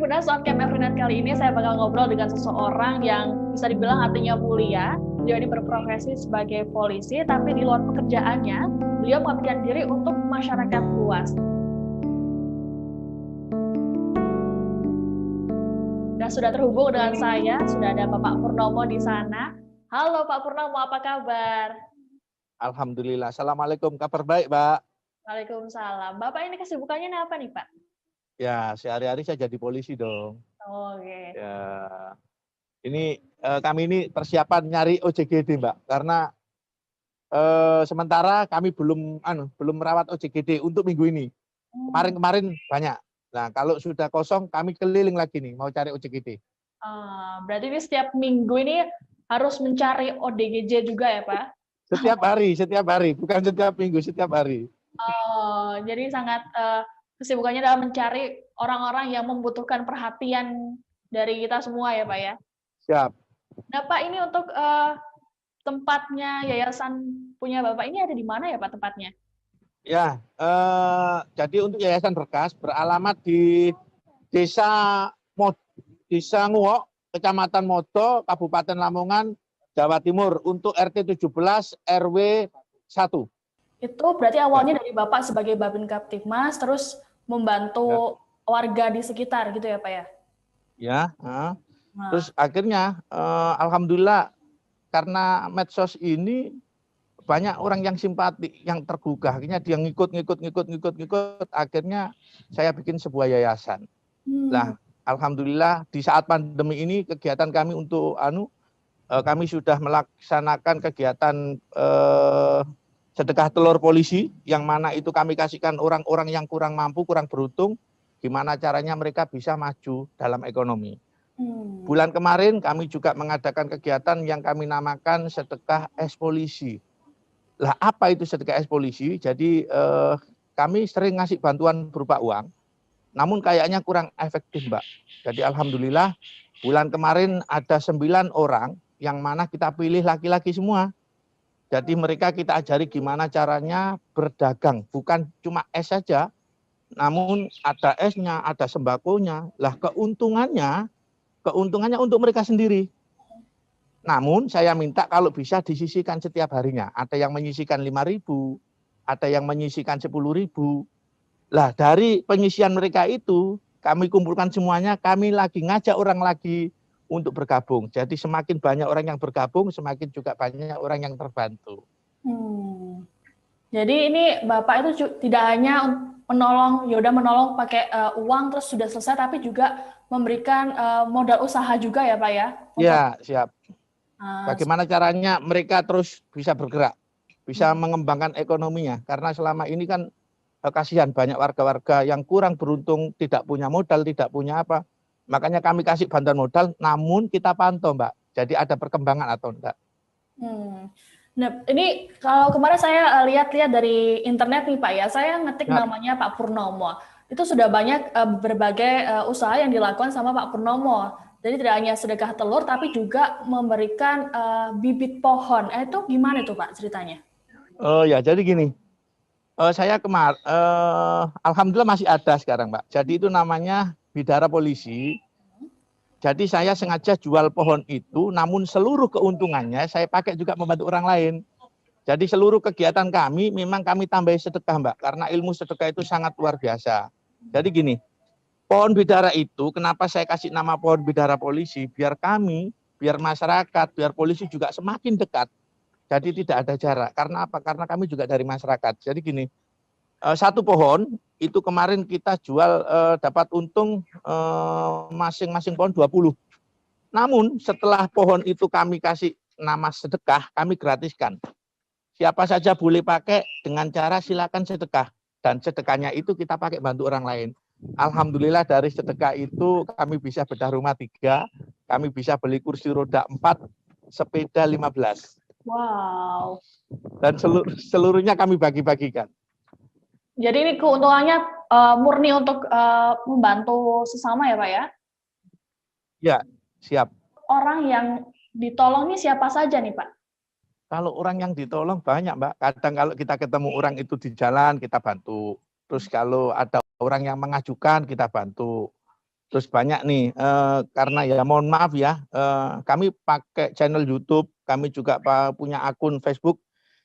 Tribuners on Camp Everynight kali ini saya bakal ngobrol dengan seseorang yang bisa dibilang hatinya mulia. Beliau ini berprofesi sebagai polisi, tapi di luar pekerjaannya, beliau mengabdikan diri untuk masyarakat luas. Dan sudah terhubung dengan saya, sudah ada Bapak Purnomo di sana. Halo Pak Purnomo, apa kabar? Alhamdulillah. Assalamualaikum. Kabar baik, Pak. Waalaikumsalam. Bapak ini kesibukannya apa nih, Pak? Ya, sehari-hari saya jadi polisi dong. Oke. Ya, ini kami ini persiapan nyari OJGD, Mbak. Karena sementara kami belum merawat OJGD untuk minggu ini. Kemarin banyak. Nah, kalau sudah kosong, kami keliling lagi nih, mau cari OJGD. Berarti ini setiap minggu ini harus mencari ODGJ juga ya, Pak? Setiap hari, bukan setiap minggu, setiap hari. Oh, jadi sangat kesibukannya adalah mencari orang-orang yang membutuhkan perhatian dari kita semua ya, Pak ya? Siap. Nah, Pak, ini untuk tempatnya yayasan punya Bapak ini ada di mana ya, Pak, tempatnya? Ya, jadi untuk Yayasan Berkas beralamat di Desa Nguok, Kecamatan Modo, Kabupaten Lamongan, Jawa Timur untuk RT 17 RW 1. Itu berarti awalnya dari Bapak sebagai Babin Kaptipmas, terus membantu warga di sekitar gitu ya, Pak ya? Ya, terus akhirnya alhamdulillah karena medsos ini banyak orang yang simpati, yang tergugah, akhirnya dia ngikut, akhirnya saya bikin sebuah yayasan. Nah, alhamdulillah di saat pandemi ini kegiatan kami untuk kami sudah melaksanakan kegiatan sedekah telur polisi, yang mana itu kami kasihkan orang-orang yang kurang mampu, kurang beruntung, gimana caranya mereka bisa maju dalam ekonomi. Bulan kemarin kami juga mengadakan kegiatan yang kami namakan sedekah es polisi. Lah apa itu sedekah es polisi? Jadi kami sering ngasih bantuan berupa uang, namun kayaknya kurang efektif, Mbak. Jadi alhamdulillah bulan kemarin ada 9 orang yang mana kita pilih laki-laki semua. Jadi mereka kita ajari gimana caranya berdagang, bukan cuma es saja, namun ada esnya, ada sembakonya. Lah keuntungannya untuk mereka sendiri. Namun saya minta kalau bisa disisihkan setiap harinya. Ada yang menyisihkan 5.000, ada yang menyisihkan 10.000. Lah dari penyisihan mereka itu kami kumpulkan semuanya, kami lagi ngajak orang lagi untuk bergabung. Jadi semakin banyak orang yang bergabung, semakin juga banyak orang yang terbantu. Jadi ini Bapak itu tidak hanya menolong pakai uang terus sudah selesai, tapi juga memberikan modal usaha juga ya, Pak ya? Iya, siap. Bagaimana caranya mereka terus bisa bergerak, bisa mengembangkan ekonominya. Karena selama ini kan kasihan banyak warga-warga yang kurang beruntung, tidak punya modal, tidak punya apa. Makanya kami kasih bantuan modal, namun kita pantau, Mbak. Jadi ada perkembangan atau enggak. Nah, ini kalau kemarin saya lihat-lihat dari internet nih Pak ya, saya ngetik namanya Pak Purnomo. Itu sudah banyak berbagai usaha yang dilakukan sama Pak Purnomo. Jadi tidak hanya sedekah telur, tapi juga memberikan bibit pohon. Itu gimana tuh Pak ceritanya? Oh ya, jadi gini. Saya alhamdulillah masih ada sekarang, Mbak. Jadi itu namanya Bidara Polisi. Jadi saya sengaja jual pohon itu, namun seluruh keuntungannya saya pakai juga membantu orang lain. Jadi seluruh kegiatan kami memang kami tambahi sedekah, Mbak. Karena ilmu sedekah itu sangat luar biasa. Jadi gini, pohon bidara itu kenapa saya kasih nama pohon bidara polisi? Biar masyarakat, biar polisi juga semakin dekat. Jadi tidak ada jarak. Karena apa? Karena kami juga dari masyarakat. Jadi gini, satu pohon itu kemarin kita jual dapat untung masing-masing pohon 20. Namun setelah pohon itu kami kasih nama sedekah, kami gratiskan. Siapa saja boleh pakai dengan cara silakan sedekah. Dan sedekahnya itu kita pakai bantu orang lain. Alhamdulillah dari sedekah itu kami bisa bedah rumah 3, kami bisa beli kursi roda 4, sepeda 15. Wow. Dan seluruhnya kami bagi-bagikan. Jadi ini keuntungannya murni untuk membantu sesama ya Pak ya? Ya, siap. Orang yang ditolong ini siapa saja nih Pak? Kalau orang yang ditolong banyak, Mbak. Kadang kalau kita ketemu orang itu di jalan, kita bantu. Terus kalau ada orang yang mengajukan, kita bantu. Terus banyak nih, karena ya mohon maaf ya, kami pakai channel YouTube, kami juga punya akun Facebook.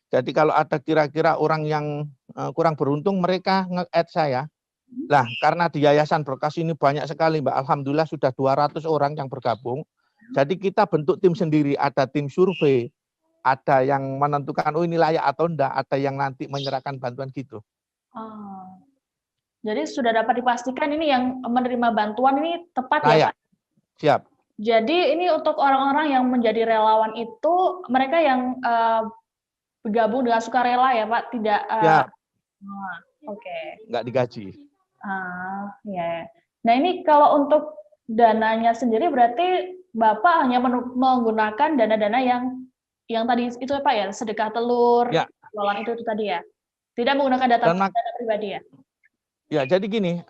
Jadi kalau ada kira-kira orang yang kurang beruntung, mereka nge-add saya. Lah, karena di Yayasan Berkas ini banyak sekali, Mbak. Alhamdulillah sudah 200 orang yang bergabung. Jadi kita bentuk tim sendiri, ada tim survei, ada yang menentukan oh ini layak atau enggak, ada yang nanti menyerahkan bantuan gitu. Oh. Jadi sudah dapat dipastikan ini yang menerima bantuan ini tepat ya, Layak. Pak? Siap. Jadi ini untuk orang-orang yang menjadi relawan itu mereka yang bergabung dengan sukarela ya, Pak? Tidak. Siap. Oke. Nggak digaji. Ya. Nah ini kalau untuk dananya sendiri berarti Bapak hanya menggunakan dana-dana yang tadi itu Pak ya, sedekah telur, Ya. jualan itu tadi ya? Tidak menggunakan dana pribadi ya? Ya, jadi gini,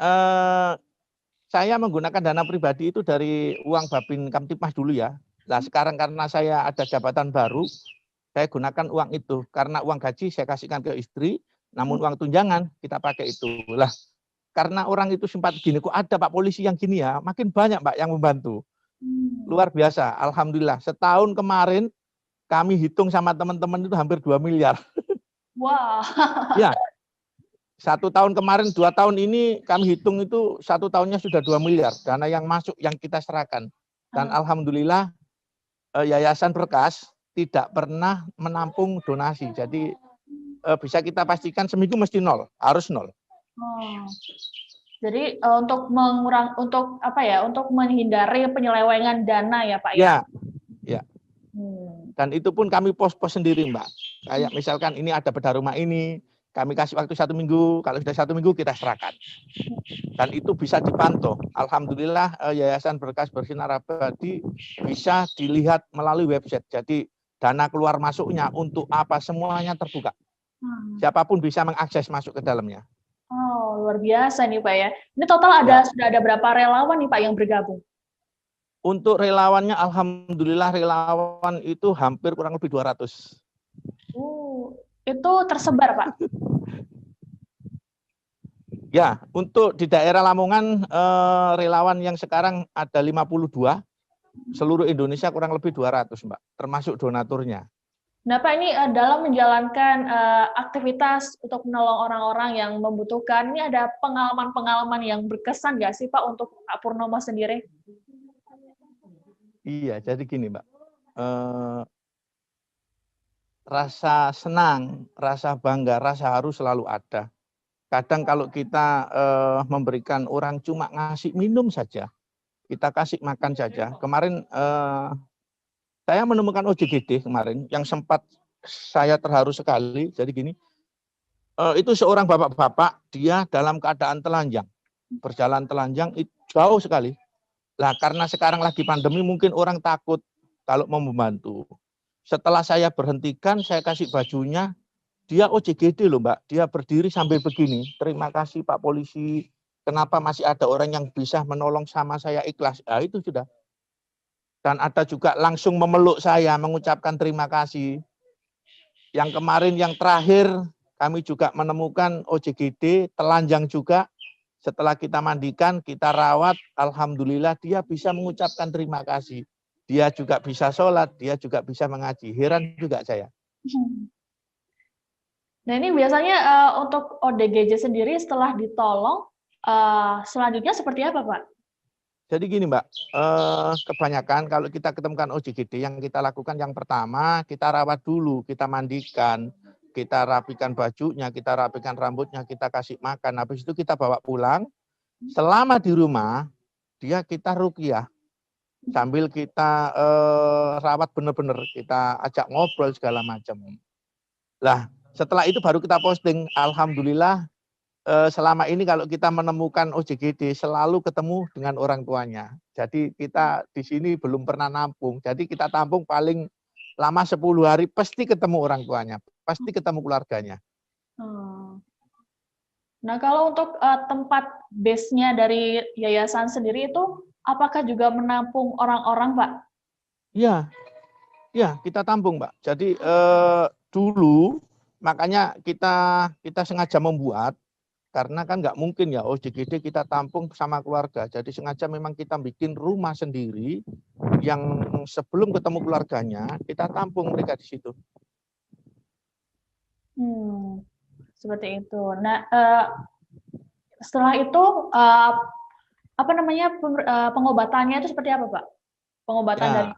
saya menggunakan dana pribadi itu dari uang Babin Kamtipmas dulu ya. Nah sekarang karena saya ada jabatan baru, saya gunakan uang itu. Karena uang gaji saya kasihkan ke istri, namun uang tunjangan kita pakai itu. Lah, karena orang itu sempat gini, kok ada Pak polisi yang gini ya, makin banyak Mbak yang membantu. Luar biasa, Alhamdulillah. Setahun kemarin kami hitung sama teman-teman itu hampir 2 miliar. Wah. Ya, 1 tahun kemarin, 2 tahun ini kami hitung itu 1 tahunnya sudah 2 miliar dana yang masuk yang kita serahkan. Dan alhamdulillah Yayasan Berkas tidak pernah menampung donasi. Jadi bisa kita pastikan seminggu mesti nol, harus nol. Jadi untuk untuk menghindari penyelewengan dana ya Pak ya? Ya. Dan Hmm. itu pun kami pos-pos sendiri, Mbak. Kayak misalkan ini ada bedah rumah ini, kami kasih waktu 1 minggu, kalau sudah 1 minggu kita serahkan. Dan itu bisa dipantau. Alhamdulillah Yayasan Berkas Bersinar Abadi bisa dilihat melalui website. Jadi dana keluar masuknya untuk apa semuanya terbuka. Siapapun bisa mengakses masuk ke dalamnya. Oh, luar biasa nih Pak ya. Ini total sudah ada berapa relawan nih Pak yang bergabung? Untuk relawannya alhamdulillah relawan itu hampir kurang lebih 200. Itu tersebar Pak? Ya, untuk di daerah Lamongan relawan yang sekarang ada 52, seluruh Indonesia kurang lebih 200 Mbak, termasuk donaturnya. Nah Pak, ini dalam menjalankan aktivitas untuk menolong orang-orang yang membutuhkan, ini ada pengalaman-pengalaman yang berkesan nggak sih Pak untuk Pak Purnomo sendiri? Iya, jadi gini Mbak, rasa senang, rasa bangga, rasa haru selalu ada. Kadang kalau kita memberikan orang cuma ngasih minum saja, kita kasih makan saja. Kemarin saya menemukan OJGD kemarin yang sempat saya terharu sekali. Jadi gini, itu seorang bapak-bapak, dia dalam keadaan telanjang, berjalan telanjang itu jauh sekali. Lah karena sekarang lagi pandemi mungkin orang takut kalau mau membantu. Setelah saya berhentikan, saya kasih bajunya, dia OJGD loh Mbak, dia berdiri sambil begini, terima kasih Pak Polisi, kenapa masih ada orang yang bisa menolong sama saya ikhlas. Nah itu sudah. Dan ada juga langsung memeluk saya, mengucapkan terima kasih. Yang kemarin, yang terakhir, kami juga menemukan OJGD, telanjang juga. Setelah kita mandikan, kita rawat, alhamdulillah dia bisa mengucapkan terima kasih. Dia juga bisa sholat, dia juga bisa mengaji. Heran juga saya. Nah ini biasanya untuk ODGJ sendiri setelah ditolong, selanjutnya seperti apa Pak? Jadi gini Mbak, kebanyakan kalau kita ketemukan OJGD yang kita lakukan yang pertama, kita rawat dulu, kita mandikan, kita rapikan bajunya, kita rapikan rambutnya, kita kasih makan, habis itu kita bawa pulang. Selama di rumah, kita ruqyah, sambil kita rawat benar-benar, kita ajak ngobrol segala macam. Lah setelah itu baru kita posting, alhamdulillah selama ini kalau kita menemukan OJGD selalu ketemu dengan orang tuanya. Jadi kita di sini belum pernah nampung. Jadi kita tampung paling lama 10 hari pasti ketemu orang tuanya, pasti ketemu keluarganya. Nah kalau untuk tempat base-nya dari yayasan sendiri itu apakah juga menampung orang-orang Pak? Iya, ya kita tampung Mbak. Jadi dulu makanya kita sengaja membuat karena kan nggak mungkin ya OJGD kita tampung sama keluarga. Jadi sengaja memang kita bikin rumah sendiri yang sebelum ketemu keluarganya kita tampung mereka di situ. Seperti itu. Nah, setelah itu apa namanya pengobatannya itu seperti apa, Pak? Pengobatan dari.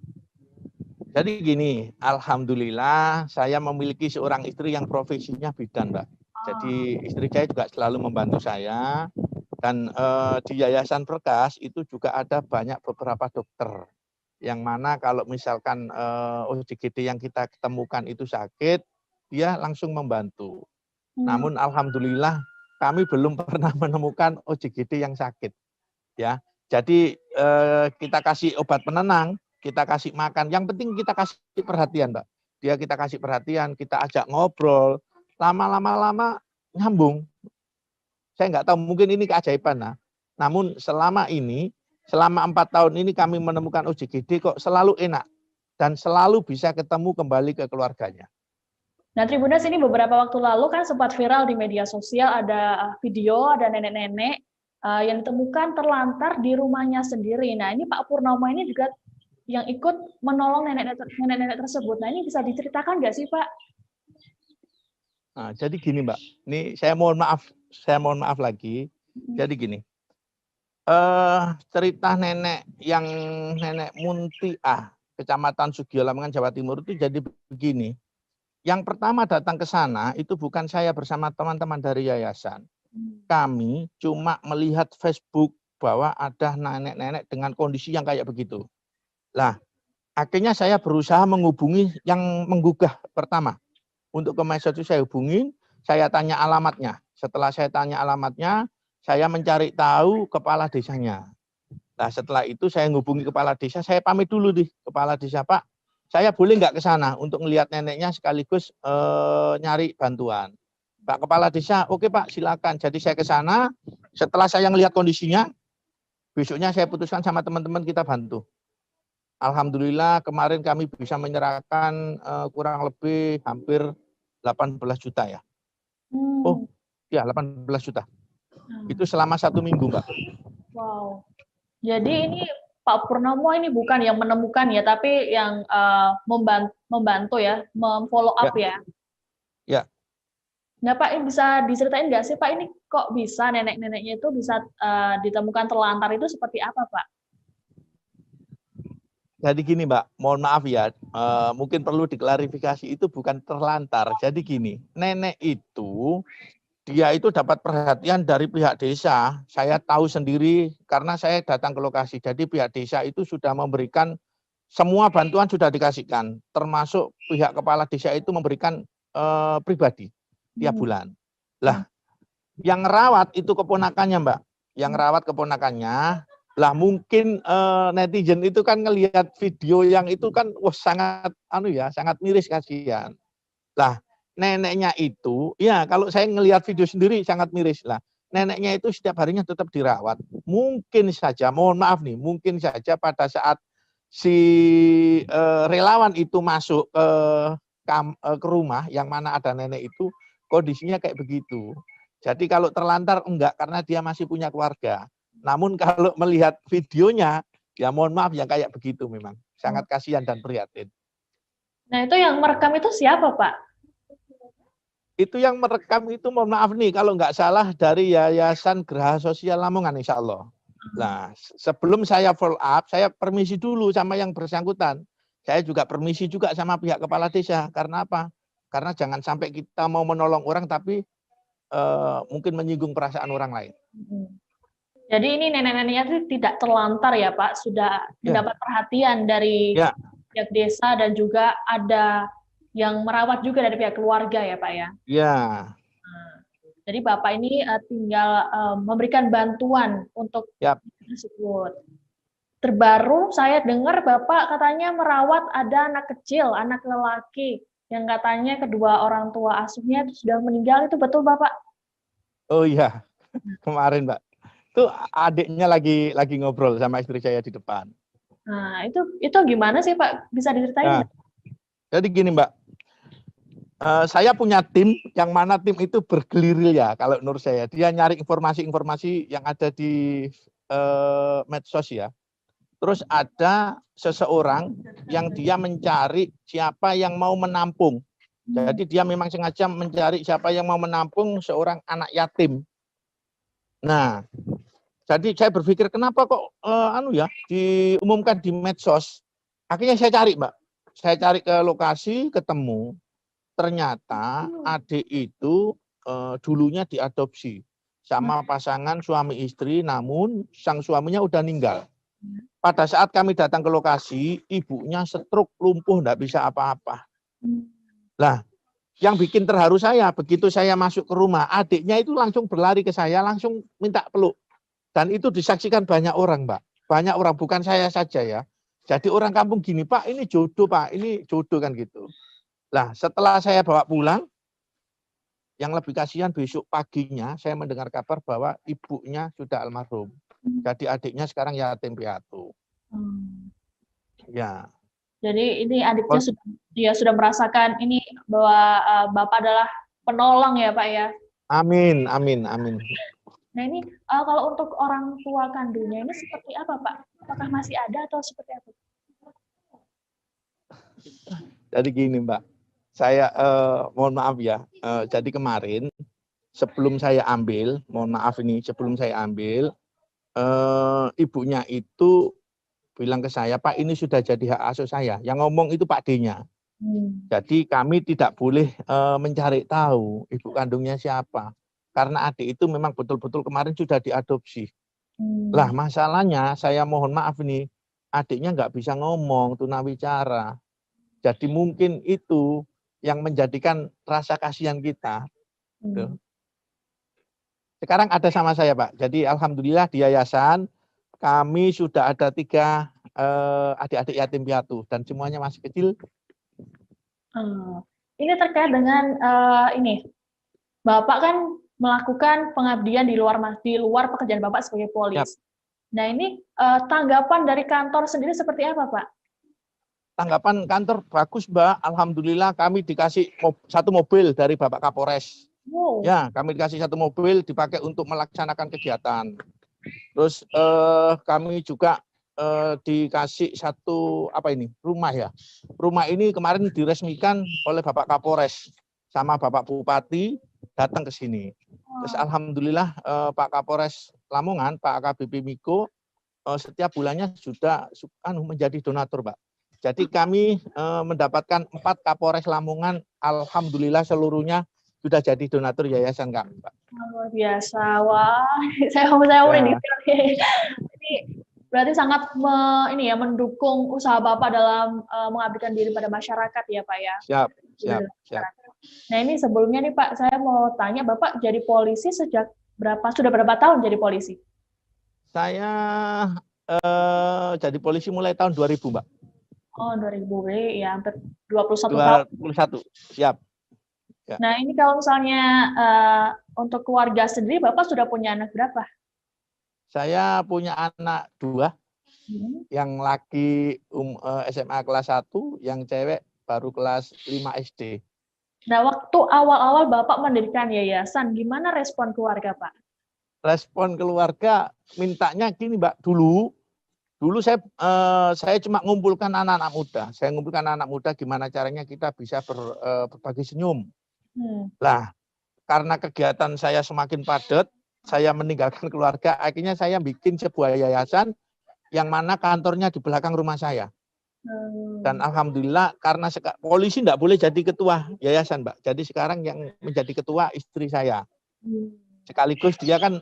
Jadi gini, alhamdulillah saya memiliki seorang istri yang profesinya bidan, Mbak. Jadi istri saya juga selalu membantu saya, dan di Yayasan Berkas itu juga ada beberapa dokter yang mana kalau misalkan OJGD yang kita ketemukan itu sakit, dia langsung membantu. Namun alhamdulillah kami belum pernah menemukan OJGD yang sakit, ya. Jadi kita kasih obat penenang, kita kasih makan. Yang penting kita kasih perhatian, Mbak. Dia kita kasih perhatian, kita ajak ngobrol, lama-lama nyambung. Saya nggak tahu, mungkin ini keajaiban. Nah. Namun selama 4 tahun ini kami menemukan OJGD kok selalu enak dan selalu bisa ketemu kembali ke keluarganya. Nah, Tribuners, ini beberapa waktu lalu kan sempat viral di media sosial, ada video, ada nenek-nenek yang ditemukan terlantar di rumahnya sendiri. Nah, ini Pak Purnomo ini juga yang ikut menolong nenek-nenek tersebut. Nah, ini bisa diceritakan nggak sih, Pak? Nah, jadi gini, Mbak. Ini saya mohon maaf lagi. Jadi gini. Cerita nenek Muntiah, Kecamatan Sugio Lamongan, Jawa Timur itu jadi begini. Yang pertama datang ke sana itu bukan saya bersama teman-teman dari yayasan. Kami cuma melihat Facebook bahwa ada nenek-nenek dengan kondisi yang kayak begitu. Lah, akhirnya saya berusaha menghubungi yang menggugah pertama. Untuk ke medsos itu saya hubungin, saya tanya alamatnya. Setelah saya tanya alamatnya, saya mencari tahu kepala desanya. Nah, setelah itu saya menghubungi kepala desa, saya pamit dulu nih, kepala desa, Pak, saya boleh nggak ke sana untuk melihat neneknya sekaligus nyari bantuan. Pak Kepala Desa, oke Pak, silakan. Jadi saya ke sana, setelah saya melihat kondisinya, besoknya saya putuskan sama teman-teman kita bantu. Alhamdulillah kemarin kami bisa menyerahkan kurang lebih hampir 18 juta ya. Oh, ya 18 juta. Itu selama 1 minggu, Mbak. Wow. Jadi ini Pak Purnomo ini bukan yang menemukan ya, tapi yang membantu ya, memfollow up ya. Ya. Nah Pak, ini bisa diceritain nggak sih Pak, ini kok bisa nenek-neneknya itu bisa ditemukan terlantar itu seperti apa Pak? Jadi gini Mbak, mohon maaf ya, mungkin perlu diklarifikasi, itu bukan terlantar. Jadi gini, nenek itu dia itu dapat perhatian dari pihak desa. Saya tahu sendiri karena saya datang ke lokasi. Jadi pihak desa itu sudah memberikan semua bantuan, sudah dikasihkan. Termasuk pihak kepala desa itu memberikan pribadi tiap bulan. Lah, yang rawat itu keponakannya, Mbak. Yang rawat keponakannya. Lah mungkin netizen itu kan ngelihat video yang itu kan wah sangat sangat miris, kasihan. Lah, neneknya itu, ya kalau saya ngelihat video sendiri sangat miris lah. Neneknya itu setiap harinya tetap dirawat. Mungkin saja, mohon maaf nih, mungkin saja pada saat si relawan itu masuk ke rumah yang mana ada nenek itu, kondisinya kayak begitu. Jadi kalau terlantar enggak, karena dia masih punya keluarga. Namun kalau melihat videonya, ya mohon maaf ya kayak begitu memang. Sangat kasihan dan prihatin. Nah itu yang merekam itu siapa Pak? Itu yang merekam itu mohon maaf nih kalau nggak salah dari Yayasan Geraha Sosial Lamongan insya Allah. Nah sebelum saya follow up, saya permisi dulu sama yang bersangkutan. Saya juga permisi juga sama pihak kepala desa. Karena apa? Karena jangan sampai kita mau menolong orang tapi mungkin menyinggung perasaan orang lain. Jadi ini nenek-neneknya itu tidak terlantar ya Pak, sudah mendapat perhatian dari pihak desa dan juga ada yang merawat juga dari pihak keluarga ya Pak ya? Iya. Jadi Bapak ini tinggal memberikan bantuan untuk tersebut. Terbaru saya dengar Bapak katanya merawat ada anak kecil, anak lelaki, yang katanya kedua orang tua asuhnya sudah meninggal, itu betul Bapak? Oh iya, kemarin Mbak. Itu adiknya lagi ngobrol sama istri saya di depan. Nah, itu gimana sih Pak? Bisa diceritain? Nah, jadi gini Mbak, Saya punya tim yang mana tim itu bergeliril ya kalau menurut saya. Dia nyari informasi-informasi yang ada di medsos ya. Terus ada seseorang yang dia mencari siapa yang mau menampung. Jadi dia memang sengaja mencari siapa yang mau menampung seorang anak yatim. Nah, jadi saya berpikir kenapa kok diumumkan di medsos. Akhirnya saya cari, Mbak. Saya cari ke lokasi, ketemu. Ternyata adik itu dulunya diadopsi sama pasangan suami istri, namun sang suaminya udah meninggal. Pada saat kami datang ke lokasi, ibunya stroke, lumpuh, enggak bisa apa-apa. Lah, yang bikin terharu saya, begitu saya masuk ke rumah, adiknya itu langsung berlari ke saya, langsung minta peluk. Dan itu disaksikan banyak orang, Mbak. Banyak orang, bukan saya saja ya. Jadi orang kampung gini, Pak, ini jodoh, Pak, ini jodoh kan gitu. Lah, setelah saya bawa pulang, yang lebih kasihan besok paginya saya mendengar kabar bahwa ibunya sudah almarhum. Jadi adiknya sekarang yatim piatu. Ya. Jadi ini adiknya sudah merasakan ini bahwa Bapak adalah penolong ya Pak ya. Amin, amin, amin. Nah ini kalau untuk orang tua kandungnya ini seperti apa Pak? Apakah masih ada atau seperti apa? Jadi gini Mbak, saya mohon maaf ya. Jadi kemarin sebelum saya ambil, mohon maaf ini, sebelum saya ambil, ibunya itu bilang ke saya, Pak ini sudah jadi hak asuh saya. Yang ngomong itu Pak D-nya. Jadi kami tidak boleh mencari tahu ibu kandungnya siapa. Karena adik itu memang betul-betul kemarin sudah diadopsi. Lah masalahnya saya mohon maaf ini, adiknya nggak bisa ngomong, tunawicara. Jadi mungkin itu yang menjadikan rasa kasihan kita. Sekarang ada sama saya Pak. Jadi alhamdulillah di yayasan kami sudah ada 3 adik-adik yatim piatu dan semuanya masih kecil. Ini terkait dengan ini, Bapak kan melakukan pengabdian di luar pekerjaan Bapak sebagai polisi. Yap. Nah ini tanggapan dari kantor sendiri seperti apa Pak? Tanggapan kantor bagus Mbak, alhamdulillah kami dikasih 1 mobil dari Bapak Kapolres. Wow. Ya, kami dikasih 1 mobil dipakai untuk melaksanakan kegiatan. Terus kami juga dikasih 1 rumah ya. Rumah ini kemarin diresmikan oleh Bapak Kapolres sama Bapak Bupati datang ke sini. Terus alhamdulillah Pak Kapolres Lamongan, Pak AKBP Miko setiap bulannya sudah menjadi donatur, Pak. Jadi kami mendapatkan 4 Kapolres Lamongan, alhamdulillah seluruhnya sudah jadi donatur yayasan kami, Pak. Luar biasa, wah, saya merinding. Ini berarti sangat mendukung usaha Bapak dalam mengabdikan diri pada masyarakat ya, Pak ya. Siap. Nah ini sebelumnya nih Pak, saya mau tanya Bapak jadi polisi sudah berapa tahun jadi polisi? Saya jadi polisi mulai tahun 2000, Mbak. Oh, 2000 ya, hampir 21 tahun. 21, siap. Ya. Nah, ini kalau misalnya untuk keluarga sendiri, Bapak sudah punya anak berapa? Saya punya anak 2, yang laki SMA kelas 1, yang cewek baru kelas 5 SD. Nah, waktu awal-awal Bapak mendirikan yayasan, gimana respon keluarga, Pak? Respon keluarga mintanya gini, Mbak, dulu saya cuma ngumpulkan anak-anak muda. Saya ngumpulkan anak muda gimana caranya kita bisa berbagi senyum. Lah, karena kegiatan saya semakin padat, saya meninggalkan keluarga, akhirnya saya bikin sebuah yayasan yang mana kantornya di belakang rumah saya. Dan alhamdulillah karena polisi enggak boleh jadi ketua yayasan, Mbak. Jadi sekarang yang menjadi ketua istri saya. Sekaligus dia kan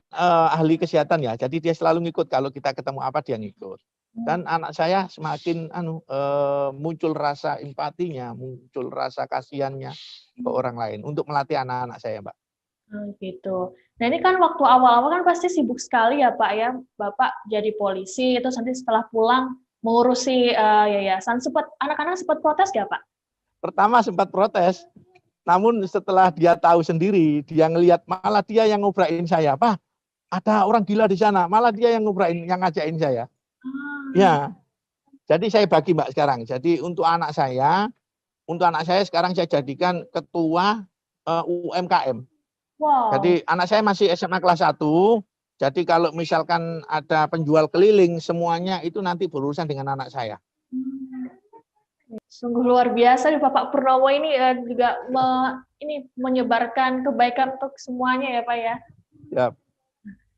ahli kesehatan ya, jadi dia selalu ngikut kalau kita ketemu apa dia ngikut. Dan anak saya semakin muncul rasa empatinya, muncul rasa kasihannya ke orang lain untuk melatih anak-anak saya, Mbak. Gitu. Nah ini kan waktu awal-awal kan pasti sibuk sekali ya Pak ya, Bapak jadi polisi, terus nanti setelah pulang mengurusi yayasan, anak-anak sempat protes nggak Pak? Pertama sempat protes. Namun setelah dia tahu sendiri, dia ngelihat malah dia yang ngobrain saya, Pak, ada orang gila di sana, malah dia yang ngobrain, yang ngajakin saya. Ya, jadi saya bagi Mbak sekarang. Jadi untuk anak saya, untuk anak saya sekarang saya jadikan ketua UMKM. Wow. Jadi anak saya masih SMA kelas 1. Jadi kalau misalkan ada penjual keliling, semuanya itu nanti berurusan dengan anak saya. Sungguh luar biasa nih Bapak Purnomo ini juga menyebarkan kebaikan untuk semuanya ya Pak ya. Ya.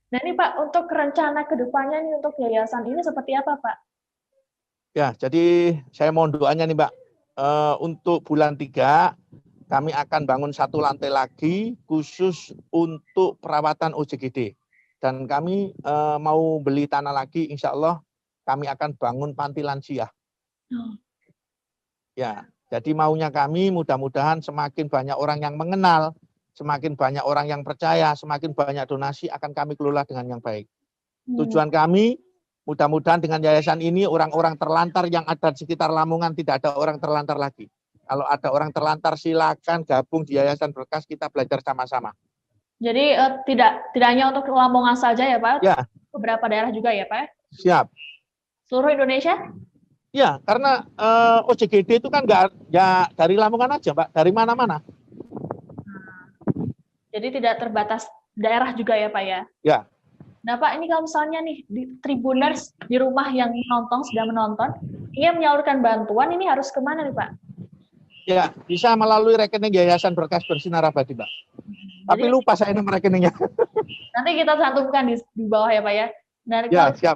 Nah ini Pak, untuk rencana kedepannya nih untuk yayasan ini seperti apa Pak? Ya, jadi saya mohon doanya nih Mbak. Untuk bulan 3 kami akan bangun 1 lantai lagi khusus untuk perawatan OJGD. Dan kami mau beli tanah lagi, insya Allah kami akan bangun panti lansia. Ya, jadi maunya kami mudah-mudahan semakin banyak orang yang mengenal, semakin banyak orang yang percaya, semakin banyak donasi akan kami kelola dengan yang baik. Tujuan kami mudah-mudahan dengan yayasan ini orang-orang terlantar yang ada di sekitar Lamongan tidak ada orang terlantar lagi. Kalau ada orang terlantar silakan gabung di Yayasan Berkas, kita belajar sama-sama. Jadi tidak hanya untuk Lamongan saja ya Pak? Ya. Beberapa daerah juga ya Pak? Siap. Seluruh Indonesia? Ya, karena OJGD itu kan nggak dari Lamongan aja Mbak, dari mana-mana. Jadi tidak terbatas daerah juga ya Pak ya? Ya. Nah Pak, ini kalau misalnya nih di Tribuners di rumah yang sedang menonton, ingin menyalurkan bantuan, ini harus kemana nih Pak? Ya, bisa melalui rekening Yayasan Berkas Bersinar Abadi, Mbak. Tapi lupa saya nomor rekeningnya. Nanti kita cantumkan di bawah ya Pak ya. Dan ya, siap.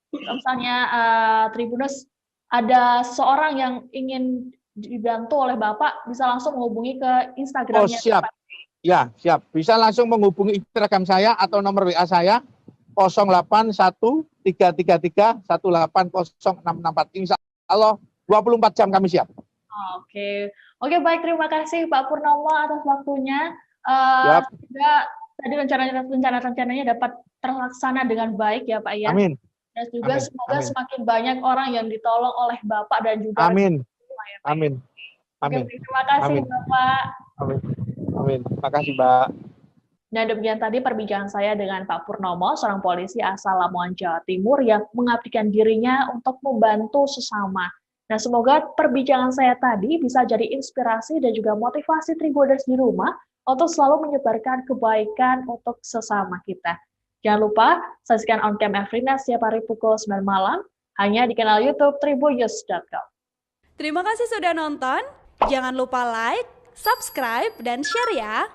Misalnya Tribuners ada seseorang yang ingin dibantu oleh Bapak, bisa langsung menghubungi ke Instagramnya. Oh, siap. Pak. Ya, siap. Bisa langsung menghubungi Instagram saya atau nomor WA saya 081333180664. Insya Allah 24 jam kami siap. Oke, baik, terima kasih Pak Purnomo atas waktunya. Juga tadi rencana-rencananya dapat terlaksana dengan baik ya Pak ya. Amin. Dan juga semoga semakin banyak orang yang ditolong oleh Bapak dan juga Amin. Ya, Amin. Amin. Terima kasih Bapak. Amin. Amin. Terima kasih Mbak. Nah, demikian tadi perbincangan saya dengan Pak Purnomo, seorang polisi asal Lamongan, Jawa Timur yang mengabdikan dirinya untuk membantu sesama. Nah, semoga perbincangan saya tadi bisa jadi inspirasi dan juga motivasi Tribuners di rumah untuk selalu menyebarkan kebaikan untuk sesama kita. Jangan lupa saksikan On Cam Afrina setiap hari pukul 9 malam hanya di kanal YouTube tribunnews.com. Terima kasih sudah nonton. Jangan lupa like, subscribe, dan share ya.